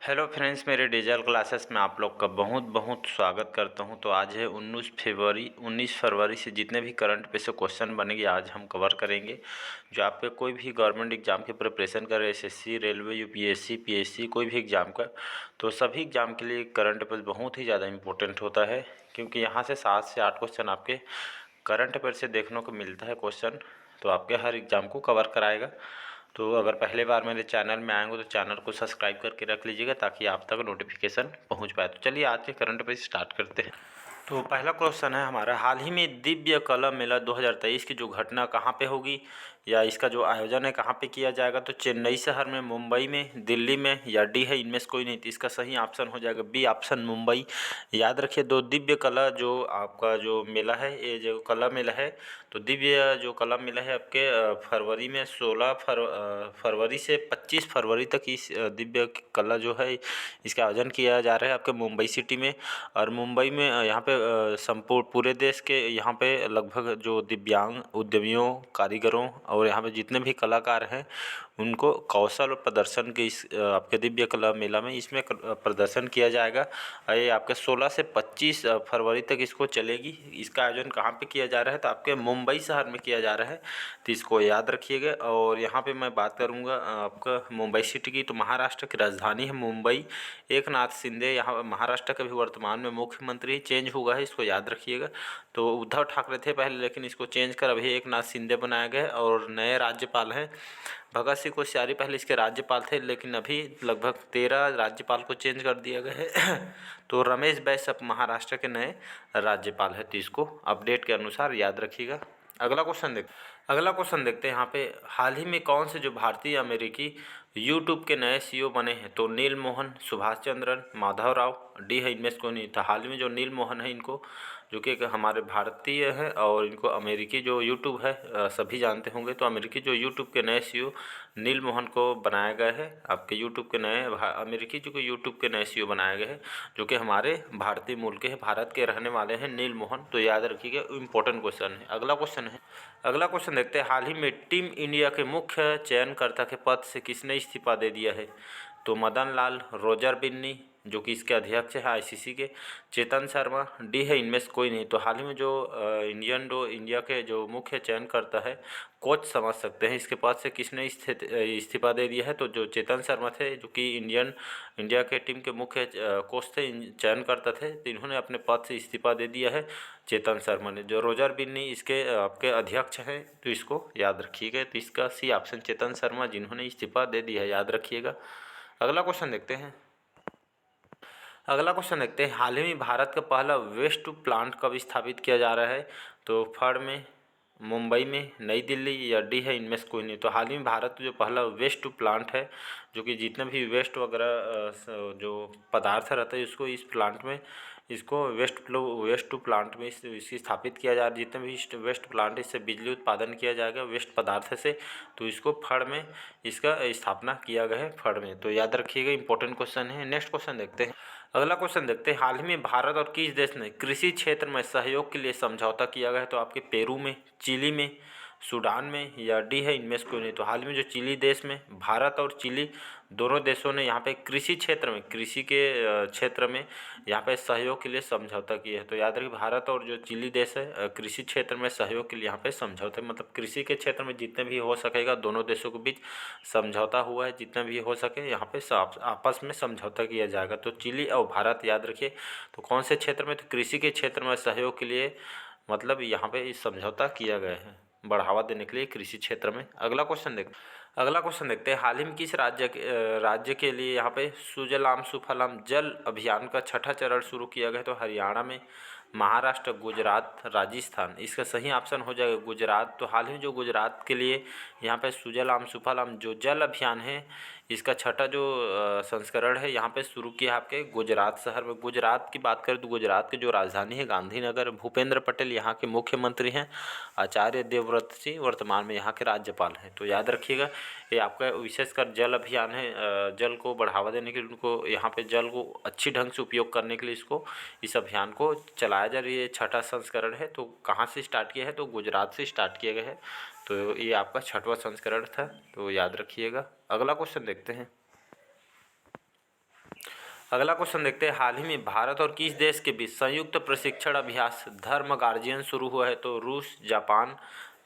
Hello friends, मेरे digital classes में आप लोग का बहुत बहुत स्वागत करता हूं। तो आज है 19 फरवरी से जितने भी करंट पे से क्वेश्चन बनेंगे आज हम कवर करेंगे। जो आपके कोई भी गवर्नमेंट एग्जाम की प्रिपरेशन कर रहे हैं, एसएससी, रेलवे, यूपीएससी, पीएससी, कोई भी एग्ज़ाम का, तो सभी एग्ज़ाम के लिए करंट अफेयर्स बहुत ही ज़्यादा इंपॉर्टेंट होता है, क्योंकि यहाँ से 7 से 8 क्वेश्चन आपके करंट अफेयर से देखने को मिलता है क्वेश्चन, तो आपके हर एग्ज़ाम को कवर कराएगा। तो अगर पहली बार मेरे चैनल में आएंगे तो चैनल को सब्सक्राइब करके रख लीजिएगा ताकि आप तक नोटिफिकेशन पहुंच पाए। तो चलिए आज के करंट अफेयर स्टार्ट करते हैं। तो पहला क्वेश्चन है हमारा, हाल ही में दिव्य कला मेला 2023 की जो घटना कहाँ पे होगी, या इसका जो आयोजन है कहाँ पे किया जाएगा? तो चेन्नई शहर में, मुंबई में, दिल्ली में, या डी है इनमें से कोई नहीं। तो इसका सही ऑप्शन हो जाएगा बी ऑप्शन, मुंबई। याद रखिए, दो दिव्य कला जो आपका जो मेला है, ये जो कला मेला है, तो दिव्य जो कला मेला है आपके फरवरी में 16 फरवरी से 25 फरवरी तक इस दिव्य कला जो है इसका आयोजन किया जा रहा है आपके मुंबई सिटी में। और मुंबई में यहाँ पे संपूर्ण पूरे देश के यहाँ पे लगभग जो दिव्यांग उद्यमियों, कारीगरों और यहाँ पे जितने भी कलाकार हैं उनको कौशल और प्रदर्शन के इस आपके दिव्य कला मेला में इसमें प्रदर्शन किया जाएगा। ये आपके 16 से 25 फरवरी तक इसको चलेगी। इसका आयोजन कहाँ पे किया जा रहा है? तो आपके मुंबई शहर में किया जा रहा है, तो इसको याद रखिएगा। और यहाँ पे मैं बात करूँगा आपका मुंबई सिटी की, तो महाराष्ट्र की राजधानी है मुंबई। एकनाथ शिंदे यहाँ महाराष्ट्र के भी वर्तमान में मुख्यमंत्री चेंज हुआ है, इसको याद रखिएगा। तो उद्धव ठाकरे थे पहले, लेकिन इसको चेंज कर अभी एकनाथ शिंदे बनाया गया। और नए राज्यपाल हैं भगत सिंह कोश्यारी, पहले इसके राज्यपाल थे, लेकिन अभी लगभग 13 राज्यपाल को चेंज कर दिया गया है। तो रमेश बैस अब महाराष्ट्र के नए राज्यपाल है, तो इसको अपडेट के अनुसार याद रखिएगा। अगला क्वेश्चन देखते हैं यहाँ पे, हाल ही में कौन से जो भारतीय अमेरिकी यूट्यूब के नए सीईओ बने हैं? तो नील मोहन, सुभाष चंद्रन, माधव राव, डी है इनमें से कोई नहीं था। हाल ही में जो नील मोहन है, इनको जो कि एक हमारे भारतीय हैं और इनको अमेरिकी जो यूट्यूब है सभी जानते होंगे, तो अमेरिकी जो यूट्यूब के नए सीईओ नील मोहन को बनाया गया है। आपके यूट्यूब के नए अमेरिकी जो कि यूट्यूब के नए सीईओ बनाए गए हैं, जो कि हमारे भारतीय मूल के हैं, भारत के रहने वाले हैं नील मोहन। तो याद रखिएगा, इम्पोर्टेंट क्वेश्चन है। अगला क्वेश्चन देखते हैं, हाल ही में टीम इंडिया के मुख्य चयनकर्ता के पद से किसने इस्तीफा दे दिया है? तो मदन लाल, रोजर बिन्नी जो कि इसके अध्यक्ष है आईसीसी के, चेतन शर्मा, डी है इनमें से कोई नहीं। तो हाल ही में जो इंडिया के जो मुख्य चयनकर्ता है, कोच समझ सकते हैं, इसके पद से किसने इस्तीफा दे दिया है? तो जो चेतन शर्मा थे, जो कि इंडिया के टीम के मुख्य कोच थे, चयनकर्ता थे, तो इन्होंने अपने पद से इस्तीफा दे दिया है चेतन शर्मा ने। जो रोजर बिन्नी इसके आपके अध्यक्ष हैं, तो इसको याद रखिएगा। तो इसका सी ऑप्शन चेतन शर्मा, जिन्होंने इस्तीफा दे दिया है, याद रखिएगा। अगला क्वेश्चन देखते हैं। हाल ही में भारत का पहला वेस्ट टू प्लांट कब स्थापित किया जा रहा है? तो फड़ में, मुंबई में, नई दिल्ली, या डी है इनमें से कोई नहीं। तो हाल ही में भारत जो पहला वेस्ट टू प्लांट है, जो कि जितने भी वेस्ट वगैरह जो पदार्थ रहता है उसको इस प्लांट में, इसको वेस्ट टू प्लांट में इसी स्थापित किया जा रहा है। जितने भी वेस्ट प्लांट, इससे बिजली उत्पादन किया जाएगा वेस्ट पदार्थ से, तो इसको फड़ में इसका स्थापना किया गया है, फड़ में। तो याद रखिएगा, इंपॉर्टेंट क्वेश्चन है। नेक्स्ट क्वेश्चन देखते हैं। अगला क्वेश्चन देखते हैं, हाल ही में भारत और किस देश ने कृषि क्षेत्र में सहयोग के लिए समझौता किया गया है? तो आपके पेरू में, चिली में, सूडान में, या डी है इनमें से कोई नहीं। तो हाल ही में जो चिली देश में भारत और चिली दोनों देशों ने यहाँ पे कृषि क्षेत्र में, कृषि के क्षेत्र में यहाँ पे सहयोग के लिए समझौता किया है। तो याद रखिए, भारत और जो चिली देश है कृषि क्षेत्र में सहयोग के लिए यहाँ पे समझौता, मतलब कृषि के क्षेत्र में जितने भी हो सकेगा दोनों देशों के बीच समझौता हुआ है, जितना भी हो सके यहाँ पे आपस में समझौता किया जाएगा। तो चिली और भारत याद रखिए। तो कौन से क्षेत्र में? तो कृषि के क्षेत्र में सहयोग के लिए, मतलब यहाँ पे इस समझौता किया गया है बढ़ावा देने के लिए कृषि क्षेत्र में। अगला क्वेश्चन देखते हैं, हाल ही में किस राज्य के लिए यहाँ पे सुजलाम सुफलाम जल अभियान का छठा चरण शुरू किया गया? तो हरियाणा में, महाराष्ट्र, गुजरात, राजस्थान। इसका सही ऑप्शन हो जाएगा गुजरात। तो हाल ही में जो गुजरात के लिए यहाँ पे सुजलाम सुफलाम जो जल अभियान है, इसका छठा जो संस्करण है यहाँ पे शुरू किया आपके गुजरात शहर में। गुजरात की बात करें तो गुजरात की जो राजधानी है गांधीनगर, भूपेंद्र पटेल यहाँ के मुख्यमंत्री हैं, आचार्य देवव्रत जी वर्तमान में यहाँ के राज्यपाल हैं। तो याद रखिएगा, ये आपका विशेषकर जल अभियान है। जल को बढ़ावा देने के लिए, उनको यहाँ पे जल को अच्छी ढंग से उपयोग करने के लिए इस अभियान को चलाया जा रही है। छठा संस्करण है। तो कहाँ से स्टार्ट किया है? तो गुजरात से स्टार्ट किया गया है। तो ये आपका छठवां संस्करण था, तो याद रखिएगा। अगला क्वेश्चन देखते हैं। अगला क्वेश्चन देखते हैं, हाल ही में भारत और किस देश के बीच संयुक्त प्रशिक्षण अभ्यास धर्म गार्जियन शुरू हुआ है? तो रूस, जापान,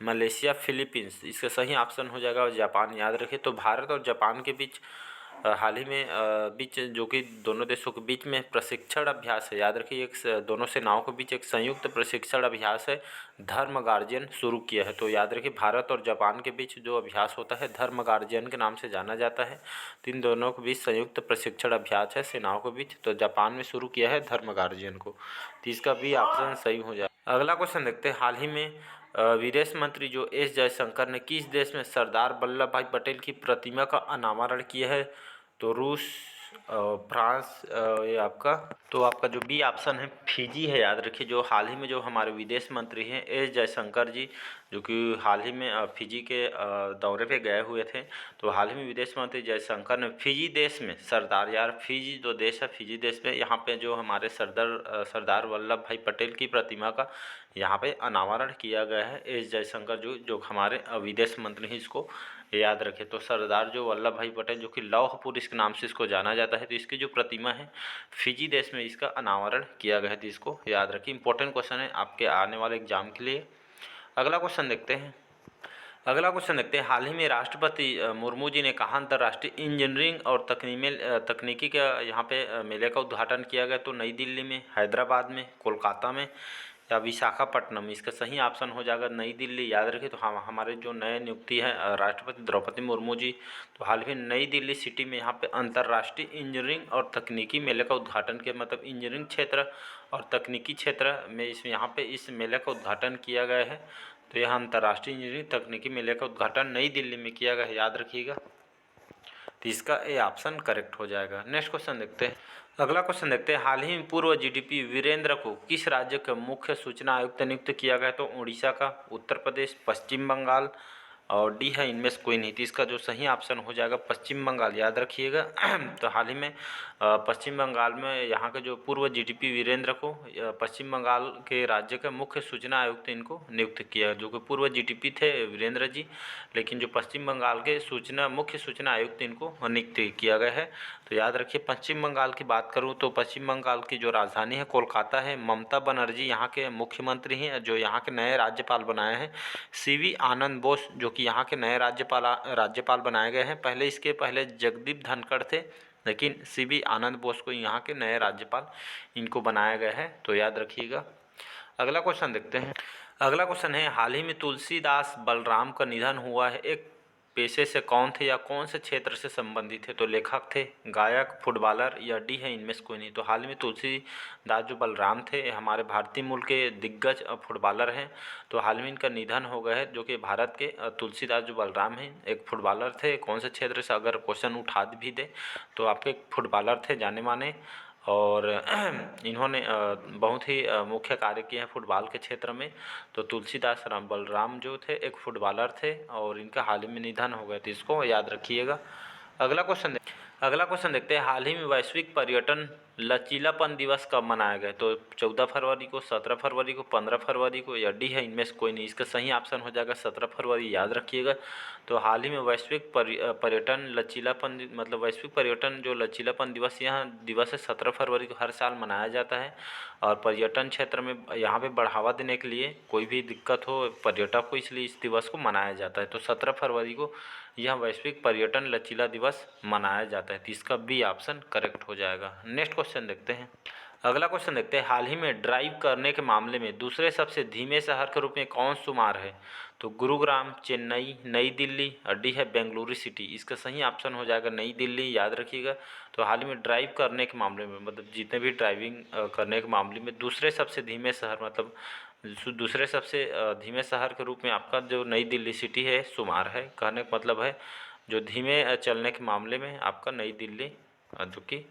मलेशिया, फिलीपींस। इसका सही ऑप्शन हो जाएगा जापान। याद रखिए, तो भारत और जापान के बीच हाल ही में बीच जो कि दोनों देशों के बीच में प्रशिक्षण अभ्यास है। याद रखिए, दोनों सेनाओं के बीच एक संयुक्त प्रशिक्षण अभ्यास है, धर्म गार्जियन शुरू किया है। तो याद रखिए, भारत और जापान के बीच जो अभ्यास होता है धर्म गार्जियन के नाम से जाना जाता है। तो इन दोनों के बीच संयुक्त प्रशिक्षण अभ्यास है सेनाओं के बीच, तो जापान में शुरू किया है धर्म गार्जियन को। तो इसका भी ऑप्शन सही हो जाए। अगला क्वेश्चन देखते हैं, हाल ही में विदेश मंत्री जो एस जयशंकर ने किस देश में सरदार वल्लभ भाई पटेल की प्रतिमा का अनावरण किया है? तो रूस, फ्रांस, ये आपका, तो आपका जो बी ऑप्शन है फिजी है। याद रखिए, जो हाल ही में जो हमारे विदेश मंत्री हैं एस जयशंकर जी, जो कि हाल ही में फिजी के दौरे पे गए हुए थे, तो हाल ही में विदेश मंत्री जयशंकर ने फिजी देश में सरदार, यार फिजी जो देश है, फिजी देश में यहाँ पे जो हमारे सरदार वल्लभ भाई पटेल की प्रतिमा का यहाँ पे अनावरण किया गया है। एस जयशंकर जो हमारे विदेश मंत्री हैं, इसको याद रखें। तो सरदार जो वल्लभ भाई पटेल, जो कि लौह पुरुष के नाम से इसको जाना जाता है, तो इसकी जो प्रतिमा है फिजी देश में इसका अनावरण किया गया है। तो इसको याद रखिए, इंपॉर्टेंट क्वेश्चन है आपके आने वाले एग्जाम के लिए। अगला क्वेश्चन देखते हैं, हाल ही में राष्ट्रपति मुर्मू जी ने कहा अंतर्राष्ट्रीय इंजीनियरिंग और तकनीकी का यहाँ पे मेले का उद्घाटन किया गया? तो नई दिल्ली में, हैदराबाद में, कोलकाता में या विशाखापट्टनम। इसका सही ऑप्शन हो जाएगा नई दिल्ली। याद रखिए, तो हम हमारे जो नए नियुक्ति है राष्ट्रपति द्रौपदी मुर्मू जी, तो हाल ही नई दिल्ली सिटी में यहाँ पे अंतर्राष्ट्रीय इंजीनियरिंग और तकनीकी मेले का उद्घाटन किया। मतलब इंजीनियरिंग क्षेत्र और तकनीकी क्षेत्र में यहाँ पे इस मेले का उद्घाटन किया गया है। तो यह अंतर्राष्ट्रीय इंजीनियरिंग तकनीकी मेले का उद्घाटन नई दिल्ली में किया गया है, याद रखिएगा। तो इसका ए ऑप्शन करेक्ट हो जाएगा। नेक्स्ट क्वेश्चन देखते हैं, अगला क्वेश्चन देखते हैं, हाल ही में पूर्व जीडीपी वीरेंद्र को किस राज्य का मुख्य सूचना आयुक्त नियुक्त किया गया? तो उड़ीसा का, उत्तर प्रदेश, पश्चिम बंगाल और डी है इनमें से कोई नहीं। तो इसका जो सही ऑप्शन हो जाएगा पश्चिम बंगाल। याद रखिएगा। तो हाल ही में पश्चिम बंगाल में यहाँ के जो पूर्व जीडीपी वीरेंद्र को पश्चिम बंगाल के राज्य का मुख्य सूचना आयुक्त इनको नियुक्त किया, जो कि पूर्व जीडीपी थे वीरेंद्र जी, लेकिन जो पश्चिम बंगाल के मुख्य सूचना आयुक्त इनको नियुक्त किया गया है। तो याद रखिए, पश्चिम बंगाल की बात करूँ तो पश्चिम बंगाल की जो राजधानी है कोलकाता है। ममता बनर्जी यहाँ के मुख्यमंत्री हैं, जो यहाँ के नए राज्यपाल बनाए हैं सीवी आनंद बोस, जो कि यहाँ के नए राज्यपाल बनाए गए हैं। इसके पहले जगदीप धनखड़ थे, लेकिन सीवी आनंद बोस को यहाँ के नए राज्यपाल इनको बनाया गया है। तो याद रखिएगा। अगला क्वेश्चन देखते हैं, अगला क्वेश्चन है, हाल ही में तुलसीदास बलराम का निधन हुआ है, एक पेशे से कौन थे या कौन से क्षेत्र से संबंधित थे? तो लेखक थे, गायक, फुटबॉलर या डी है इनमें से कोई नहीं। तो हाल ही में तुलसीदास जो बलराम थे हमारे भारतीय मूल के दिग्गज फुटबॉलर हैं। तो हाल में इनका निधन हो गया है, जो कि भारत के तुलसीदास जो बलराम हैं एक फुटबॉलर थे। कौन से क्षेत्र से अगर क्वेश्चन उठा भी दे तो आपके एक फुटबॉलर थे जाने माने, और इन्होंने बहुत ही मुख्य कार्य किए हैं फुटबॉल के क्षेत्र में। तो तुलसीदास बलराम जो थे एक फुटबॉलर थे और इनका हाल ही में निधन हो गया, तो इसको याद रखिएगा। अगला क्वेश्चन देखते हैं, हाल ही में वैश्विक पर्यटन लचीलापन दिवस कब मनाया गया? तो 14 फरवरी को, 17 फरवरी को, 15 फरवरी को या डी है इनमें से कोई नहीं। इसका सही ऑप्शन हो जाएगा 17 फरवरी। याद रखिएगा। तो हाल ही में वैश्विक पर्यटन लचीलापन, मतलब वैश्विक पर्यटन जो लचीलापन दिवस यहाँ दिवस है 17 फरवरी को हर साल मनाया जाता है। और पर्यटन क्षेत्र में यहाँ पे बढ़ावा देने के लिए, कोई भी दिक्कत हो पर्यटक को, इसलिए इस दिवस को मनाया जाता है। तो 17 फरवरी को यह वैश्विक पर्यटन लचीला दिवस मनाया जाता है। तो इसका बी ऑप्शन करेक्ट हो जाएगा। नेक्स्ट क्वेश्चन देखते हैं, अगला क्वेश्चन देखते हैं, हाल ही में ड्राइव करने के मामले में दूसरे सबसे धीमे शहर के रूप में कौन शुमार है? तो गुरुग्राम, चेन्नई, नई दिल्ली और डी है बेंगलुरु सिटी। इसका सही ऑप्शन हो जाएगा नई दिल्ली। याद रखिएगा। तो हाल ही में ड्राइव करने के मामले में, मतलब जितने भी ड्राइविंग करने के मामले में दूसरे सबसे धीमे शहर, मतलब दूसरे सबसे धीमे शहर के रूप में आपका जो नई दिल्ली सिटी है शुमार है। कहने का मतलब है जो धीमे चलने के मामले में आपका नई दिल्ली जो कि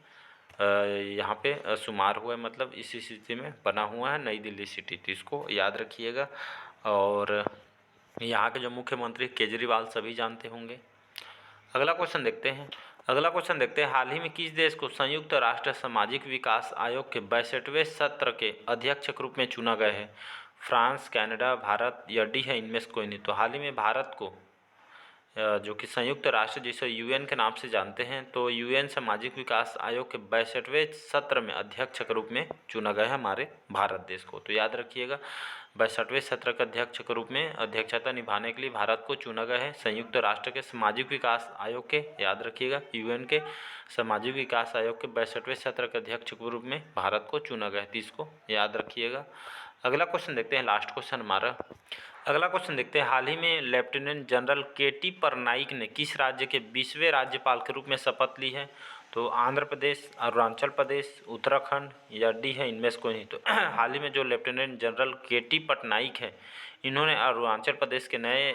यहाँ पे शुमार हुआ है, मतलब इसी स्थिति में बना हुआ है नई दिल्ली सिटी। तो इसको याद रखिएगा। और यहाँ के जो मुख्यमंत्री केजरीवाल सभी जानते होंगे। अगला क्वेश्चन देखते हैं, हाल ही में किस देश को संयुक्त राष्ट्र सामाजिक विकास आयोग के 62वें सत्र के अध्यक्ष के रूप में चुना गया है? फ्रांस, कनाडा, भारत या डी है इनमें से कोई नहीं। तो हाल ही में भारत को जो कि संयुक्त राष्ट्र जिसे यूएन के नाम से जानते हैं, तो यूएन सामाजिक विकास आयोग के 62वें सत्र में अध्यक्ष के रूप में चुना गया है हमारे भारत देश को। तो याद रखिएगा, 62वें सत्र के अध्यक्ष के रूप में अध्यक्षता निभाने के लिए भारत को चुना गया है संयुक्त राष्ट्र के सामाजिक विकास आयोग के, याद रखिएगा, यूएन के सामाजिक विकास आयोग के 62वें सत्र के अध्यक्ष के रूप में भारत को चुना गया है। तो इसको याद रखिएगा। अगला क्वेश्चन देखते हैं, लास्ट क्वेश्चन हमारा। अगला क्वेश्चन देखते हैं, हाल ही में लेफ्टिनेंट जनरल के.टी. पटनायक ने किस राज्य के 20वें राज्यपाल के रूप में शपथ ली है? तो आंध्र प्रदेश, अरुणाचल प्रदेश, उत्तराखंड या डी है इनमें से कोई नहीं। तो हाल ही में जो लेफ्टिनेंट जनरल के.टी. पटनायक है, इन्होंने अरुणाचल प्रदेश के नए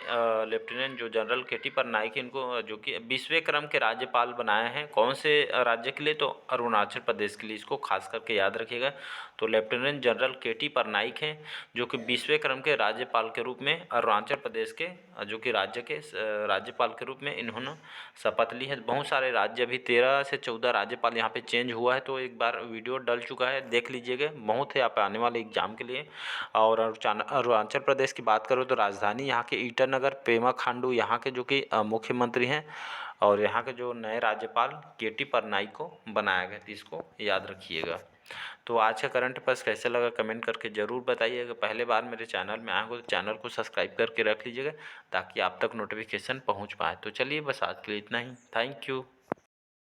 लेफ्टिनेंट जो जनरल के.टी. पटनायक इनको जो कि 20वें क्रम के राज्यपाल बनाए हैं। कौन से राज्य के लिए? तो अरुणाचल प्रदेश के लिए। इसको खास करके याद रखिएगा। तो लेफ्टिनेंट जनरल के.टी. पटनायक हैं जो कि 20वें क्रम के राज्यपाल के रूप में अरुणाचल प्रदेश के जो कि राज्य के राज्यपाल के रूप में इन्होंने शपथ ली है। बहुत सारे राज्य, अभी 13 से 14 राज्यपाल यहाँ पे चेंज हुआ है। तो एक बार वीडियो डल चुका है, देख लीजिएगा, बहुत है यहाँ पे आने वाले एग्जाम के लिए। और अरुणाचल प्रदेश की बात करूँ तो राजधानी यहाँ के ईटानगर, पेमा खांडू यहाँ के जो कि मुख्यमंत्री हैं, और यहाँ के जो नए राज्यपाल के.टी. पटनायक को बनाया गया। तो इसको याद रखिएगा। तो आज का करंट अफेयर्स कैसे लगा कमेंट करके ज़रूर बताइएगा। पहले बार मेरे चैनल में आए हो तो चैनल को सब्सक्राइब करके रख लीजिएगा ताकि आप तक नोटिफिकेशन पहुंच पाए। तो चलिए, बस आज के लिए इतना ही। Thank you.